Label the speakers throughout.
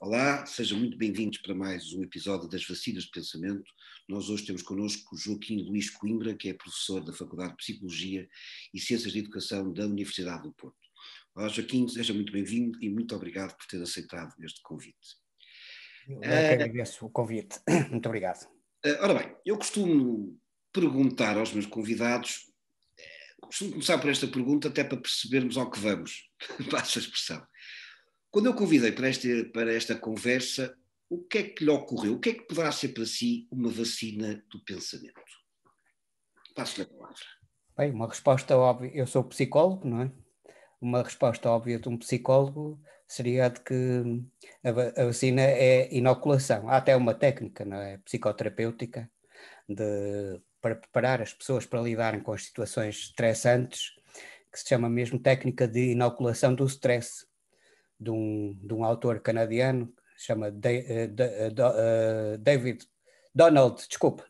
Speaker 1: Olá, sejam muito bem-vindos para mais um episódio das Vacinas de Pensamento. Nós hoje temos connosco Joaquim Luís Coimbra, que é professor da Faculdade de Psicologia e Ciências de Educação da Universidade do Porto. Olá, Joaquim, seja muito bem-vindo e muito obrigado por ter aceitado este convite.
Speaker 2: Eu que agradeço o convite. Muito obrigado.
Speaker 1: Ora bem, eu costumo perguntar aos meus convidados, costumo começar por esta pergunta até para percebermos ao que vamos, passa a expressão. Quando eu convidei para esta conversa, o que é que lhe ocorreu? O que é que poderá ser para si uma vacina do pensamento? Passo-lhe a palavra.
Speaker 2: Bem, uma resposta óbvia, eu sou psicólogo, não é? Uma resposta óbvia de um psicólogo seria a de que a vacina é inoculação. Há até uma técnica, não é? Psicoterapêutica para preparar as pessoas para lidarem com as situações estressantes, que se chama mesmo técnica de inoculação do stress, de um autor canadiano que se chama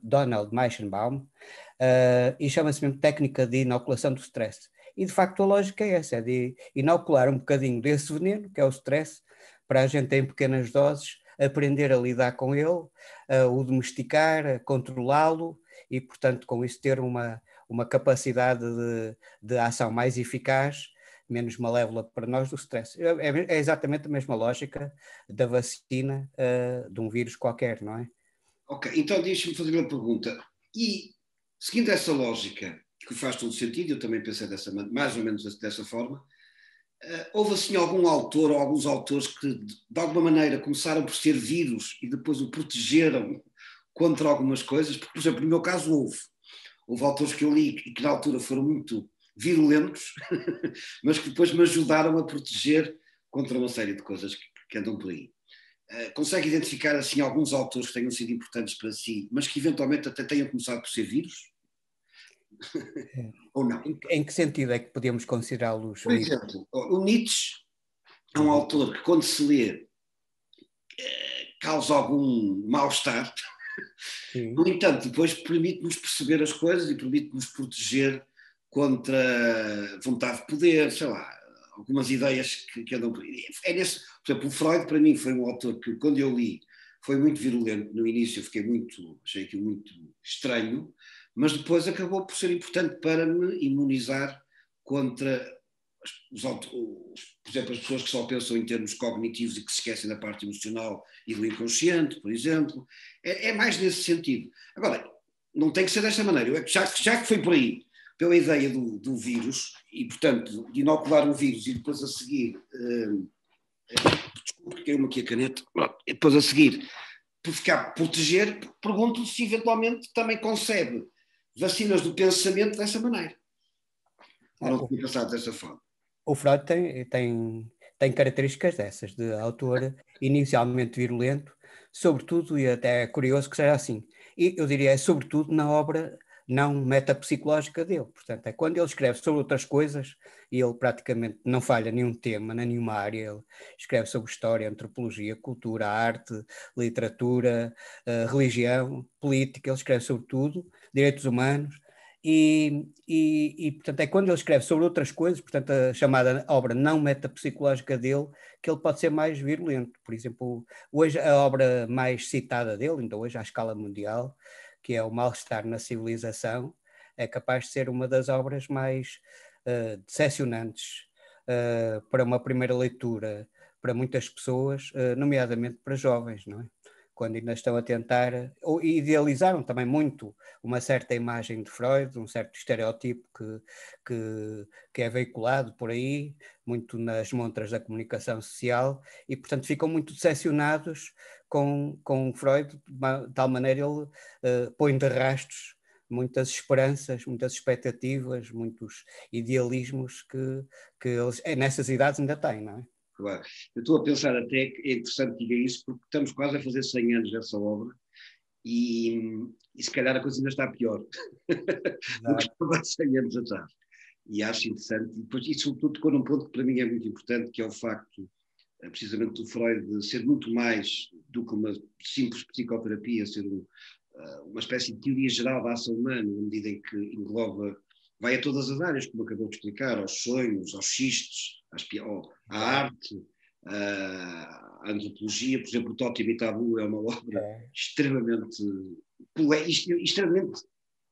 Speaker 2: Donald Meichenbaum, e chama-se mesmo técnica de inoculação do stress. E de facto a lógica é essa, é de inocular um bocadinho desse veneno, que é o stress, para a gente em pequenas doses aprender a lidar com ele, o domesticar, a controlá-lo e portanto com isso ter uma capacidade de ação mais eficaz, menos malévola para nós do stress. É exatamente a mesma lógica da vacina de um vírus qualquer, não é?
Speaker 1: Ok, então deixe-me fazer uma pergunta. E, seguindo essa lógica, que faz todo sentido, eu também pensei mais ou menos dessa forma, houve assim algum autor ou alguns autores que de alguma maneira começaram por ser vírus e depois o protegeram contra algumas coisas? Porque, por exemplo, no meu caso houve autores que eu li e que na altura foram muito virulentos, mas que depois me ajudaram a proteger contra uma série de coisas que andam por aí. Consegue identificar assim alguns autores que tenham sido importantes para si, mas que eventualmente até tenham começado por ser vírus? Ou não?
Speaker 2: Em que sentido é que podemos considerá-los
Speaker 1: Por
Speaker 2: vírus?
Speaker 1: exemplo, o Nietzsche é um autor que quando se lê causa algum mal-estar. No entanto, depois permite-nos perceber as coisas e permite-nos proteger contra vontade de poder, sei lá, algumas ideias que andam por aí. Por exemplo, o Freud para mim foi um autor que quando eu li foi muito virulento. No início achei aquilo muito estranho, mas depois acabou por ser importante para me imunizar contra por exemplo, as pessoas que só pensam em termos cognitivos e que se esquecem da parte emocional e do inconsciente, por exemplo. É mais nesse sentido. Agora, não tem que ser desta maneira. Já que foi por aí, pela ideia do vírus, e portanto, de inocular um vírus e depois a seguir, desculpe, caiu-me aqui a caneta, e depois a seguir, por ficar proteger, pergunto se eventualmente também concebe vacinas do pensamento dessa maneira. Ou não tinha pensado dessa forma?
Speaker 2: O Freud tem características dessas, de autor inicialmente virulento, sobretudo, e até é curioso que seja assim, e eu diria, sobretudo na obra não metapsicológica dele, portanto, é quando ele escreve sobre outras coisas, e ele praticamente não falha nenhum tema, nem nenhuma área, ele escreve sobre história, antropologia, cultura, arte, literatura, religião, política, ele escreve sobre tudo, direitos humanos. Portanto, é quando ele escreve sobre outras coisas, portanto, a chamada obra não metapsicológica dele, que ele pode ser mais virulento. Por exemplo, hoje a obra mais citada dele, ainda hoje à escala mundial, que é O Mal-Estar na Civilização, é capaz de ser uma das obras mais decepcionantes para uma primeira leitura para muitas pessoas, nomeadamente para jovens, não é? Quando ainda estão a tentar, ou idealizaram também muito uma certa imagem de Freud, um certo estereótipo que é veiculado por aí, muito nas montras da comunicação social, e portanto ficam muito decepcionados com Freud, de tal maneira ele põe de rastros muitas esperanças, muitas expectativas, muitos idealismos que eles nessas idades ainda têm, não é?
Speaker 1: Claro. Eu estou a pensar até que é interessante que diga isso, porque estamos quase a fazer 100 anos dessa obra e se calhar a coisa ainda está pior do que estava há 100 anos atrás. E acho interessante. E, depois, e sobretudo tocou num ponto que para mim é muito importante, que é o facto, precisamente do Freud, ser muito mais do que uma simples psicoterapia, ser uma espécie de teoria geral da ação humana, na medida em que engloba, vai a todas as áreas, como acabou de explicar, aos sonhos, aos xistes, à arte, a antropologia. Por exemplo, o Totem e Tabu é uma obra extremamente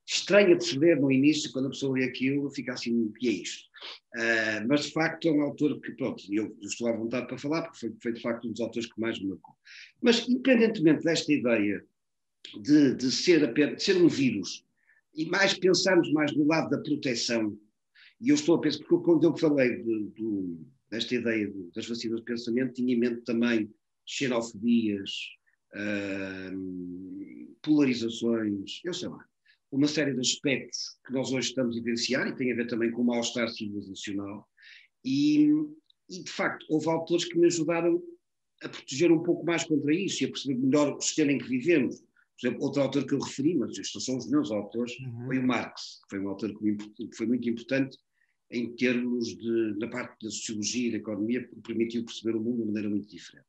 Speaker 1: estranha de se ver no início. Quando a pessoa lê aquilo, fica assim, o que é isto? Mas de facto é um autor que, pronto, eu estou à vontade para falar, porque foi de facto um dos autores que mais me marcou. Mas independentemente desta ideia de ser um vírus, e mais pensarmos mais no lado da proteção, e eu estou a pensar, porque quando eu falei desta ideia das vacinas de pensamento, tinha em mente também xenofobias, polarizações, eu sei lá, uma série de aspectos que nós hoje estamos a vivenciar, e tem a ver também com o mal-estar civilizacional, e de facto houve autores que me ajudaram a proteger um pouco mais contra isso e a perceber melhor o sistema em que vivemos. Por exemplo, outro autor que eu referi, mas estes são os meus autores, foi o Marx, que foi um autor que foi muito importante em termos na parte da sociologia e da economia, que permitiu perceber o mundo de uma maneira muito diferente.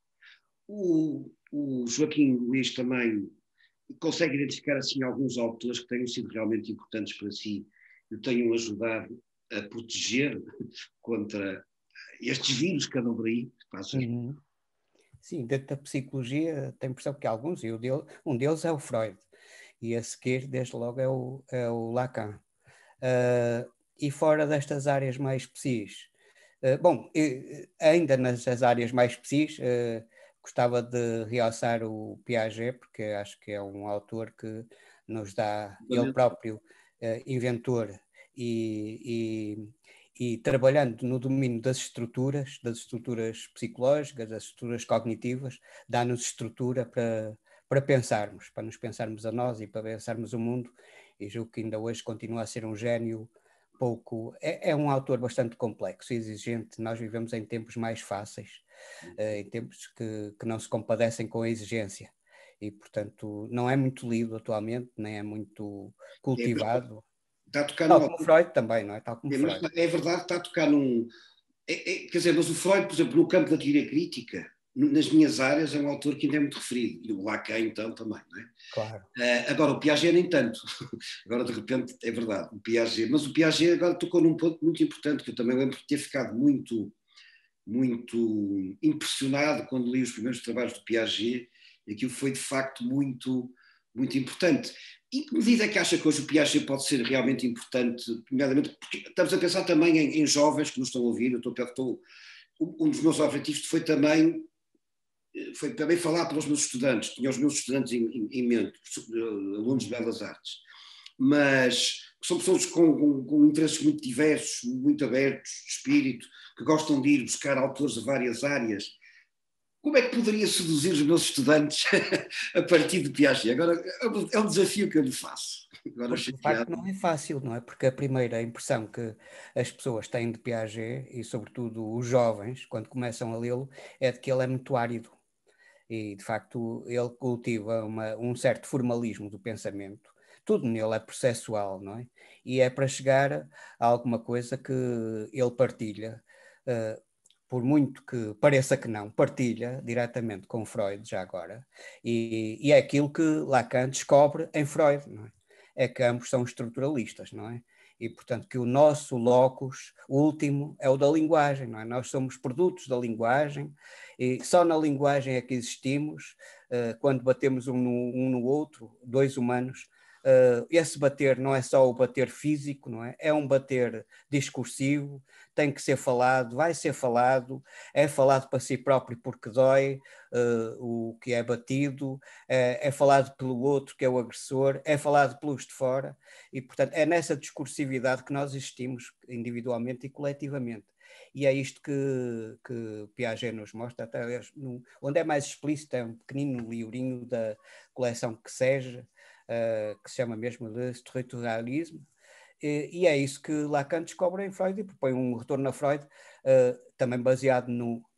Speaker 1: O Joaquim Luís também consegue identificar assim alguns autores que tenham sido realmente importantes para si e o tenham ajudado a proteger contra estes vírus que andam por aí.
Speaker 2: Sim, dentro da psicologia tem impressão que alguns, e um deles é o Freud, e a seguir, desde logo, é o Lacan. E fora destas áreas mais precis, ainda nas áreas mais precis, gostava de realçar o Piaget, porque acho que é um autor que nos dá, ele próprio, inventor e trabalhando no domínio das estruturas psicológicas, das estruturas cognitivas, dá-nos estrutura para pensarmos, para nos pensarmos a nós e para pensarmos o mundo, e julgo que ainda hoje continua a ser um gênio pouco... É um autor bastante complexo e exigente. Nós vivemos em tempos mais fáceis, em tempos que não se compadecem com a exigência, e portanto não é muito lido atualmente, nem é muito cultivado.
Speaker 1: Está a tocar
Speaker 2: tal como Freud também, não é? Tal como Freud.
Speaker 1: É verdade, está a tocar num... quer dizer, mas o Freud, por exemplo, no campo da teoria crítica, nas minhas áreas, é um autor que ainda é muito referido. E o Lacan, então, também, não é?
Speaker 2: Claro.
Speaker 1: Agora, o Piaget nem tanto. Agora, de repente, é verdade, o Piaget. Mas o Piaget agora tocou num ponto muito importante, que eu também lembro de ter ficado muito, muito impressionado quando li os primeiros trabalhos do Piaget, e aquilo foi, de facto, muito, muito importante. E que medida é que acha que hoje o Piaget pode ser realmente importante, nomeadamente porque estamos a pensar também em jovens que nos estão a ouvir. Um dos meus objetivos foi também falar para os meus estudantes, tinha os meus estudantes em mente, alunos de Belas Artes, mas são pessoas com interesses muito diversos, muito abertos, de espírito, que gostam de ir buscar autores de várias áreas. Como é que poderia seduzir os meus estudantes a partir de Piaget? Agora, é um desafio que eu lhe faço. Agora,
Speaker 2: porque, de facto, não é fácil, não é? Porque a primeira impressão que as pessoas têm de Piaget, e sobretudo os jovens, quando começam a lê-lo, é de que ele é muito árido. E, de facto, ele cultiva um certo formalismo do pensamento. Tudo nele é processual, não é? E é para chegar a alguma coisa que ele partilha, por muito que pareça que não, partilha diretamente com Freud, já agora, e é aquilo que Lacan descobre em Freud, não é? É que ambos são estruturalistas, não é? E, portanto, que o nosso locus último é o da linguagem, não é? Nós somos produtos da linguagem, e só na linguagem é que existimos. Quando batemos um no outro, dois humanos, esse bater não é só o bater físico, não é? É um bater discursivo, tem que ser falado, vai ser falado, é falado para si próprio porque dói o que é batido, é falado pelo outro que é o agressor, é falado pelos de fora, e portanto é nessa discursividade que nós existimos individualmente e coletivamente. E é isto que Piaget nos mostra, até onde é mais explícito, é um pequenino livrinho da coleção que seja, que se chama mesmo de Estruturalismo, e é isso que Lacan descobre em Freud e propõe um retorno a Freud, também baseado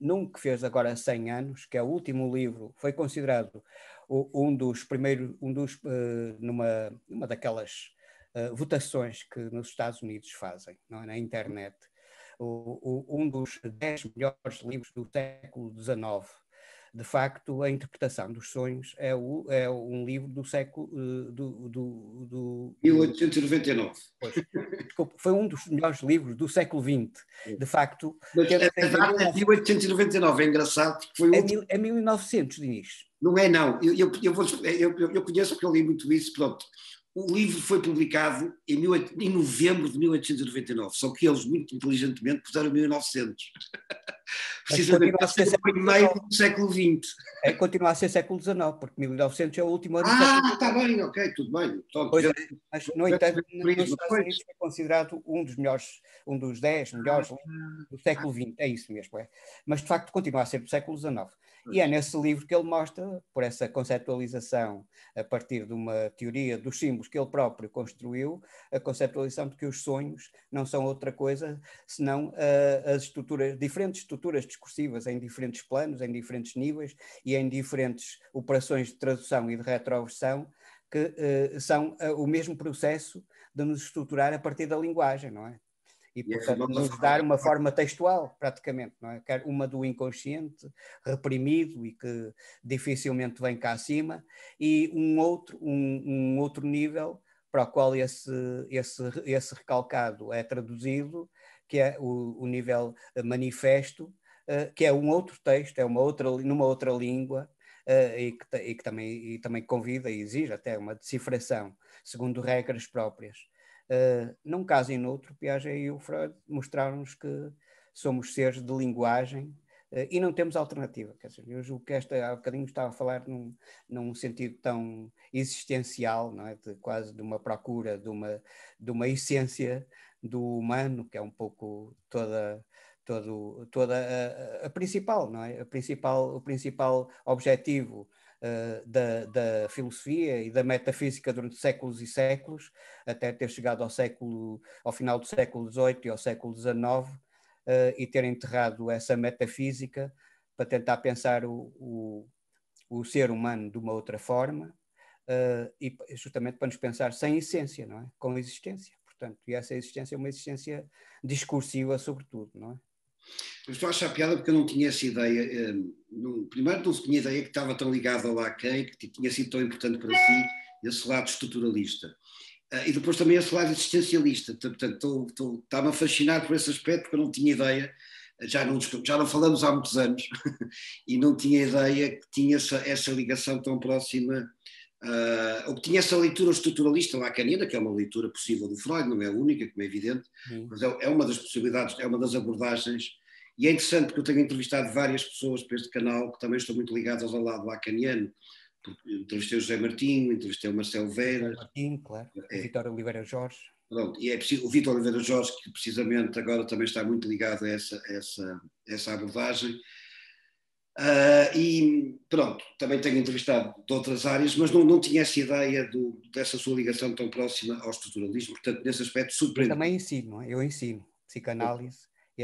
Speaker 2: num que fez agora há 100 anos, que é o último livro, foi considerado um dos primeiros, numa daquelas votações que nos Estados Unidos fazem, não é? Na internet, um dos 10 melhores livros do século XIX. de facto, a interpretação dos sonhos é um livro do século...
Speaker 1: 1899.
Speaker 2: Pois, desculpa, foi um dos melhores livros do século XX. De facto...
Speaker 1: Mas a data é 1899, é engraçado, porque foi o último...
Speaker 2: É 1900, Dinis.
Speaker 1: Não é, não. Eu conheço porque eu li muito isso, pronto. O livro foi publicado em novembro de 1899, só que eles, muito inteligentemente, puseram 1900. Precisamente para ser o meio do século XX.
Speaker 2: Continua a ser século XIX, porque 1900 é o último ano do
Speaker 1: século
Speaker 2: XX.
Speaker 1: Está bem, ok, tudo bem.
Speaker 2: Pois, mas, no entanto, nos Estados Unidos foi considerado um dos melhores, um dos 10 melhores do século XX, é isso mesmo. Mas, de facto, continua a ser do século XIX. E é nesse livro que ele mostra, por essa conceptualização a partir de uma teoria dos símbolos que ele próprio construiu, a conceptualização de que os sonhos não são outra coisa senão as diferentes estruturas discursivas em diferentes planos, em diferentes níveis e em diferentes operações de tradução e de retroversão que são o mesmo processo de nos estruturar a partir da linguagem, não é? E, portanto, nos dar uma forma textual, praticamente, não é? Uma do inconsciente, reprimido e que dificilmente vem cá acima, e um outro nível para o qual esse recalcado é traduzido, que é o nível manifesto, que é um outro texto, é numa outra língua, e que também convida e exige até uma decifração segundo regras próprias. Num caso e noutro, Piaget e o Freud mostraram-nos que somos seres de linguagem e não temos alternativa. Quer dizer, eu julgo que há bocadinho estava a falar num sentido tão existencial, não é? Quase de uma procura de uma essência do humano, que é um pouco toda a principal, não é? O principal objetivo da filosofia e da metafísica durante séculos e séculos, até ter chegado ao final do século XVIII e ao século XIX, e ter enterrado essa metafísica para tentar pensar o ser humano de uma outra forma, e justamente para nos pensar sem essência, não é? Com existência. Portanto, e essa existência é uma existência discursiva, sobretudo, não é?
Speaker 1: Eu estou a achar piada porque eu não tinha essa ideia. Primeiro, não tinha ideia que estava tão ligado ao Lacan, que tinha sido tão importante para si, esse lado estruturalista. E depois também esse lado existencialista. Portanto, está-me a fascinar por esse aspecto, porque eu não tinha ideia. Já não falamos há muitos anos, e não tinha ideia que tinha essa ligação tão próxima, ou que tinha essa leitura estruturalista lacaniana, que é uma leitura possível do Freud, não é a única, como é evidente, mas é uma das possibilidades, é uma das abordagens. E é interessante porque eu tenho entrevistado várias pessoas para este canal que também estão muito ligadas ao lado lacaniano. Entrevistei o José Martinho, entrevistei o Marcelo Vera.
Speaker 2: Martinho, claro. O Vítor Oliveira Jorge.
Speaker 1: Pronto, e o Vítor Oliveira Jorge, que precisamente agora também está muito ligado a essa abordagem. E pronto, também tenho entrevistado de outras áreas, mas não tinha essa ideia dessa sua ligação tão próxima ao estruturalismo. Portanto, nesse aspecto, surpreendente.
Speaker 2: Eu também ensino, não é? Eu ensino psicanálise, e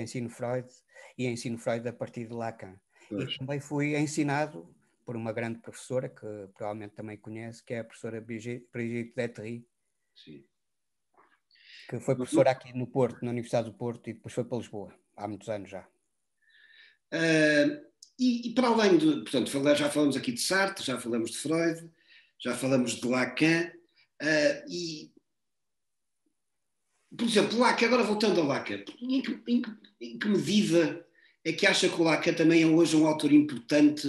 Speaker 2: ensino Freud a partir de Lacan. Pois. E também fui ensinado por uma grande professora, que provavelmente também conhece, que é a professora Brigitte Detry, que foi professora aqui no Porto, na Universidade do Porto, e depois foi para Lisboa, há muitos anos já.
Speaker 1: E para além de, portanto, já falamos aqui de Sartre, já falamos de Freud, já falamos de Lacan, e, por exemplo, Lacan, agora voltando a Lacan, em que medida é que acha que o Lacan também é hoje um autor importante?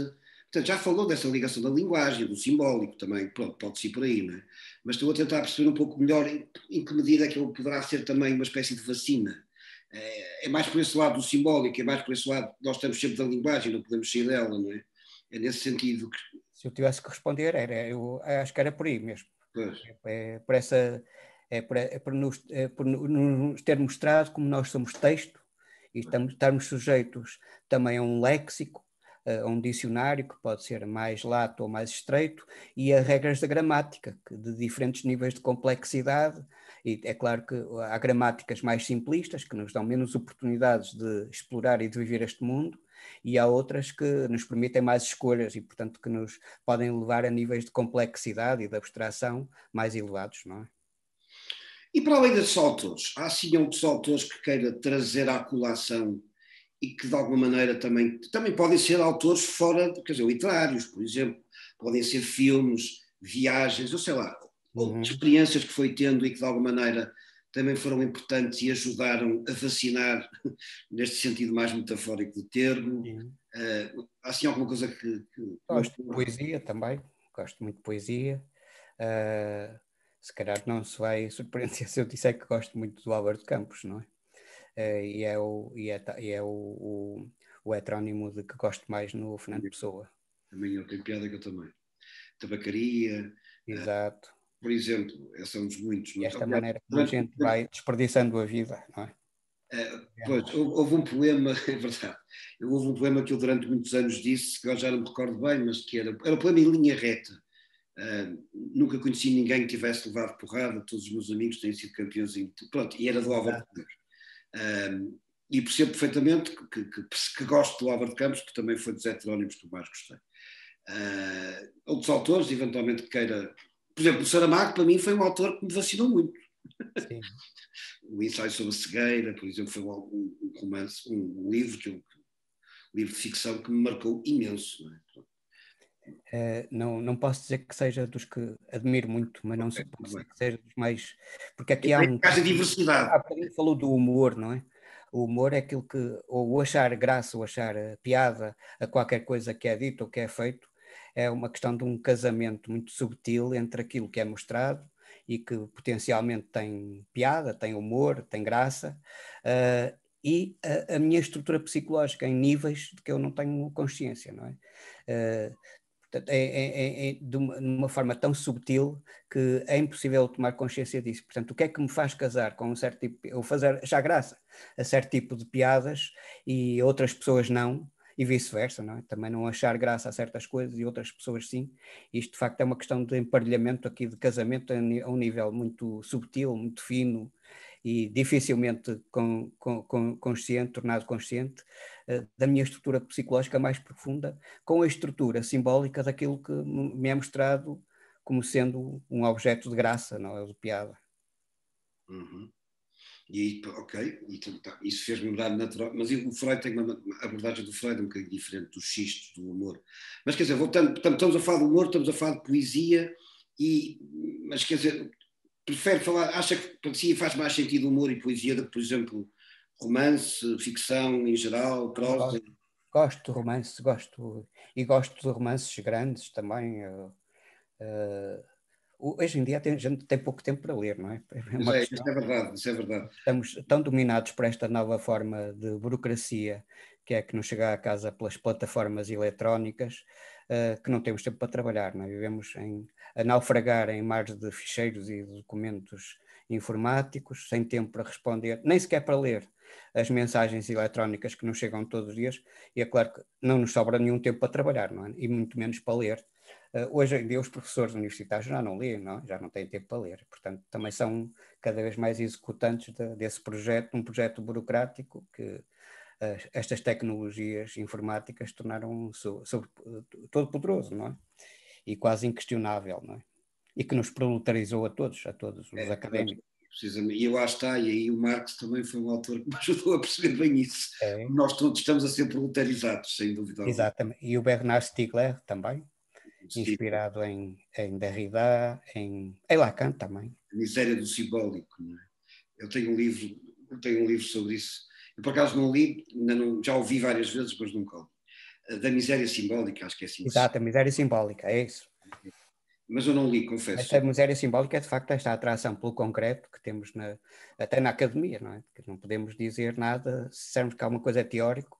Speaker 1: Portanto, já falou dessa ligação da linguagem, do simbólico também, pronto, pode ser por aí, não é? Mas estou a tentar perceber um pouco melhor em que medida é que ele poderá ser também uma espécie de vacina. É mais por esse lado do simbólico, é mais por esse lado, nós estamos sempre da linguagem, não podemos sair dela, não é? É nesse sentido que...
Speaker 2: Se eu tivesse que responder, eu acho que era por aí mesmo.
Speaker 1: Pois.
Speaker 2: Por nos ter mostrado como nós somos texto e estarmos sujeitos também a um léxico, a um dicionário que pode ser mais lato ou mais estreito, e a regras da gramática, de diferentes níveis de complexidade. E é claro que há gramáticas mais simplistas, que nos dão menos oportunidades de explorar e de viver este mundo, e há outras que nos permitem mais escolhas e, portanto, que nos podem levar a níveis de complexidade e de abstração mais elevados, não é?
Speaker 1: E para além desses autores, há sim outros autores que queira trazer à colação e que de alguma maneira também podem ser autores fora, quer dizer, literários, por exemplo, podem ser filmes, viagens, ou sei lá, outras experiências que foi tendo e que de alguma maneira também foram importantes e ajudaram a vacinar, neste sentido mais metafórico do termo. Há assim alguma coisa que
Speaker 2: Gosto de poesia também, gosto muito de poesia. Se calhar não se vai surpreender se eu disser que gosto muito do Álvaro de Campos, não é? E é o heterónimo de que gosto mais no Fernando Pessoa.
Speaker 1: Também eu tenho piada que eu também. Tabacaria.
Speaker 2: Exato.
Speaker 1: Por exemplo, esses são os muitos.
Speaker 2: E esta maneira como a gente vai desperdiçando a vida, não é?
Speaker 1: Pois, houve um poema, é verdade, houve um poema que eu durante muitos anos disse, que eu já não me recordo bem, mas que era um poema em linha reta. Nunca conheci ninguém que tivesse levado porrada, todos os meus amigos têm sido campeões pronto, e era do Álvaro de Campos. E percebo perfeitamente que gosto do Álvaro de Campos, que também foi dos heterónimos que eu mais gostei. Outros autores, eventualmente queira... Por exemplo, o Saramago, para mim, foi um autor que me vacinou muito.
Speaker 2: Sim.
Speaker 1: O Ensaio sobre a Cegueira, por exemplo, foi um romance, um livro, um livro de ficção que me marcou imenso. Não é?
Speaker 2: Não posso dizer que seja dos que admiro muito, mas não posso dizer que seja dos mais... Porque aqui há
Speaker 1: diversidade.
Speaker 2: Há bocadinho falou do humor, não é? O humor é aquilo que, ou achar graça, ou achar piada a qualquer coisa que é dito ou que é feito, é uma questão de um casamento muito subtil entre aquilo que é mostrado e que potencialmente tem piada, tem humor, tem graça, e a minha estrutura psicológica em níveis de que eu não tenho consciência, não é? De uma forma tão subtil que é impossível tomar consciência disso. Portanto, o que é que me faz casar com um certo tipo, ou achar graça a certo tipo de piadas e outras pessoas não, e vice-versa, não é? Também não achar graça a certas coisas e outras pessoas sim. Isto, de facto, é uma questão de emparelhamento aqui, de casamento a um nível muito subtil, muito fino e dificilmente consciente, tornado consciente, da minha estrutura psicológica mais profunda, com a estrutura simbólica daquilo que me é mostrado como sendo um objeto de graça, não é, de piada.
Speaker 1: E ok, isso fez-me mudar natural, mas o Freud tem uma abordagem do Freud um bocadinho diferente dos xistos do humor. Mas quer dizer, voltando, estamos a falar de humor, estamos a falar de poesia, mas quer dizer, prefere falar, acha que para si faz mais sentido humor e poesia do que, por exemplo, romance, ficção em geral, prosa?
Speaker 2: Gosto de romance, gosto de romances grandes também. Hoje em dia a gente tem pouco tempo para ler, não é?
Speaker 1: Isso é verdade, isso é verdade.
Speaker 2: Estamos tão dominados por esta nova forma de burocracia, que é que nos chega à casa pelas plataformas eletrónicas, que não temos tempo para trabalhar, não é? Vivemos a naufragar em mares de ficheiros e de documentos informáticos, sem tempo para responder, nem sequer para ler as mensagens eletrónicas que nos chegam todos os dias, e é claro que não nos sobra nenhum tempo para trabalhar, não é? E muito menos para ler. Hoje em dia os professores universitários já não leem, não? Já não têm tempo para ler, portanto também são cada vez mais executantes desse projeto, um projeto burocrático que estas tecnologias informáticas tornaram todo poderoso, não é? E quase inquestionável, não é? E que nos proletarizou a todos os académicos.
Speaker 1: Precisamente, e eu acho que está, e aí o Marx também foi um autor que me ajudou a perceber bem isso.
Speaker 2: É.
Speaker 1: Nós todos estamos a ser proletarizados, sem dúvida alguma.
Speaker 2: Exatamente, e o Bernard Stiegler também, inspirado em Derrida, em Lacan também.
Speaker 1: A miséria do simbólico, não é? Eu tenho um livro sobre isso. Eu por acaso não li, já ouvi várias vezes, mas nunca li. Da miséria simbólica, acho que é assim.
Speaker 2: Exato, a miséria simbólica, é isso.
Speaker 1: Mas eu não li, confesso.
Speaker 2: Esta miséria simbólica é de facto esta atração pelo concreto que temos até na academia, não é? Que não podemos dizer nada se dissermos que alguma coisa é teórico.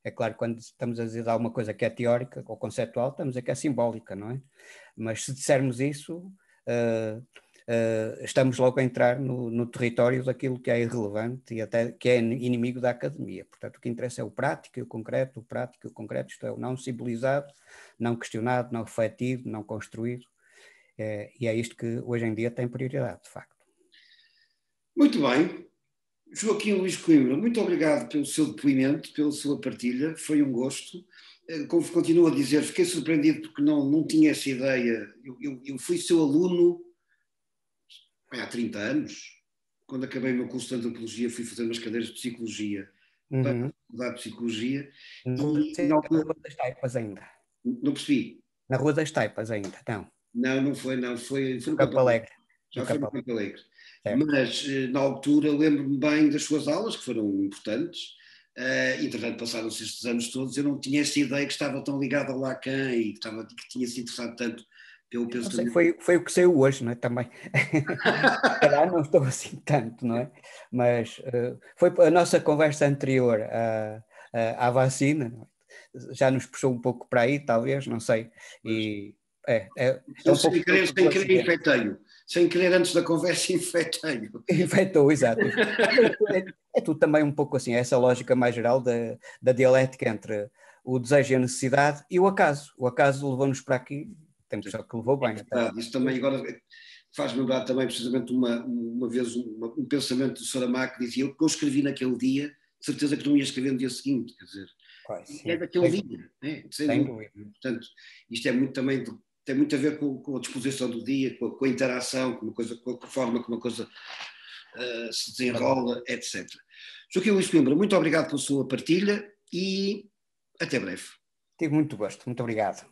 Speaker 2: É claro que quando estamos a dizer alguma coisa que é teórica ou conceptual, estamos a dizer que é simbólica, não é? Mas se dissermos isso, estamos logo a entrar no território daquilo que é irrelevante e até que é inimigo da academia. Portanto, o que interessa é o prático e o concreto, isto é, o não simbolizado, não questionado, não refletido, não construído. E é isto que hoje em dia tem prioridade, de facto.
Speaker 1: Muito bem. Joaquim Luís Coimbra, muito obrigado pelo seu depoimento, pela sua partilha, foi um gosto. Como continuo a dizer, fiquei surpreendido porque não tinha essa ideia. Eu fui seu aluno há 30 anos. Quando acabei o meu curso de antropologia, fui fazer umas cadeiras de psicologia para a
Speaker 2: Uhum.
Speaker 1: Faculdade de Psicologia, e na
Speaker 2: Na
Speaker 1: altura,
Speaker 2: Rua das Taipas ainda.
Speaker 1: não percebi.
Speaker 2: Na Rua das Taipas ainda, não.
Speaker 1: Não, não foi
Speaker 2: No
Speaker 1: no Campo
Speaker 2: Campo
Speaker 1: Alegre.
Speaker 2: Alegre. No
Speaker 1: Já foi
Speaker 2: Campo
Speaker 1: no
Speaker 2: Alegre,
Speaker 1: Campo Alegre.
Speaker 2: certo.
Speaker 1: Mas, na altura, lembro-me bem das suas aulas, que foram importantes. Entretanto, passaram-se estes anos todos, eu não tinha esta ideia que estava tão ligado ao Lacan e que tinha se interessado tanto pelo
Speaker 2: Não sei,
Speaker 1: pensamento.
Speaker 2: foi o que saiu hoje, não é? Também. Se calhar não estou assim tanto, não é? Mas foi a nossa conversa anterior à vacina, não é? Já nos puxou um pouco para aí, talvez, não sei. E é
Speaker 1: Eu
Speaker 2: um pouco fruto
Speaker 1: sem
Speaker 2: do
Speaker 1: querer
Speaker 2: acidente.
Speaker 1: infectei-o. Sem querer, antes da conversa, infectei-o.
Speaker 2: Infectou, exato. É tudo também um pouco assim, essa lógica mais geral da dialética entre o desejo e a necessidade e o acaso. O acaso levou-nos para aqui, temos só que levou
Speaker 1: É
Speaker 2: bem até.
Speaker 1: verdade, isso também agora faz-me lembrar também precisamente uma vez um pensamento do Saramago que dizia: o que eu escrevi naquele dia, de certeza que não ia escrever no dia seguinte, quer dizer,
Speaker 2: Pois,
Speaker 1: é
Speaker 2: sim,
Speaker 1: daquele dia, sem
Speaker 2: sem
Speaker 1: dúvida.
Speaker 2: dúvida.
Speaker 1: Portanto, isto é muito também, tem muito a ver com a disposição do dia, com a interação, com a forma como a coisa se desenrola, etc. Joaquim Luís Coimbra, muito obrigado pela sua partilha e até breve.
Speaker 2: Tive muito gosto, muito obrigado.